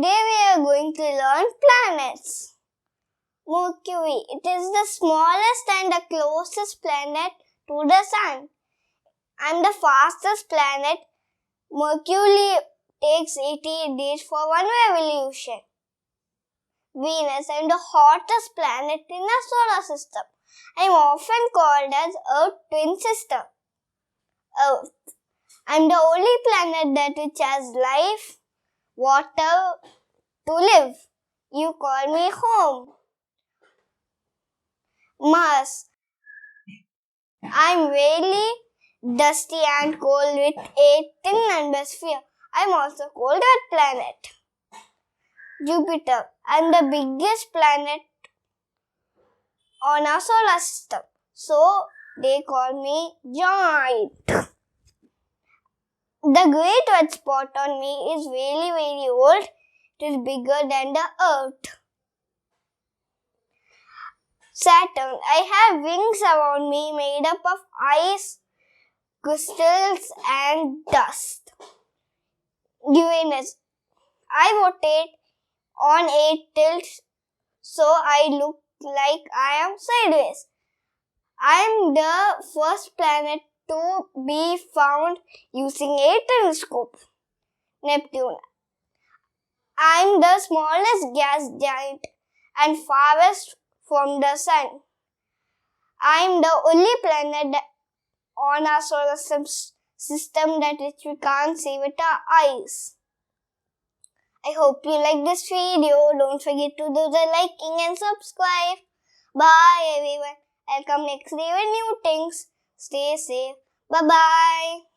Today we are going to learn planets. Mercury. It is the smallest and the closest planet to the Sun. And the fastest planet. Mercury takes 88 days for one revolution. Venus. I am the hottest planet in the solar system. I am often called as Earth twin sister. Earth. I am the only planet that which has life, water to live. You call me home. Mars. I am really dusty and cold with a thin atmosphere. I am also called red planet. Jupiter. I am the biggest planet on our solar system. So they call me giant. The great white spot on me is very, very old. It is bigger than the Earth. Saturn. I have wings around me made up of ice, crystals and dust. Uranus. I rotate on 8 tilts so I look like I am sideways. I am the first planet to be found using a telescope. Neptune. I am the smallest gas giant and farthest from the Sun. I am the only planet on our solar system that which we can't see with our eyes. I hope you like this video. Don't forget to do the liking and subscribe. Bye everyone. I'll come next day with new things. Stay safe. Bye-bye.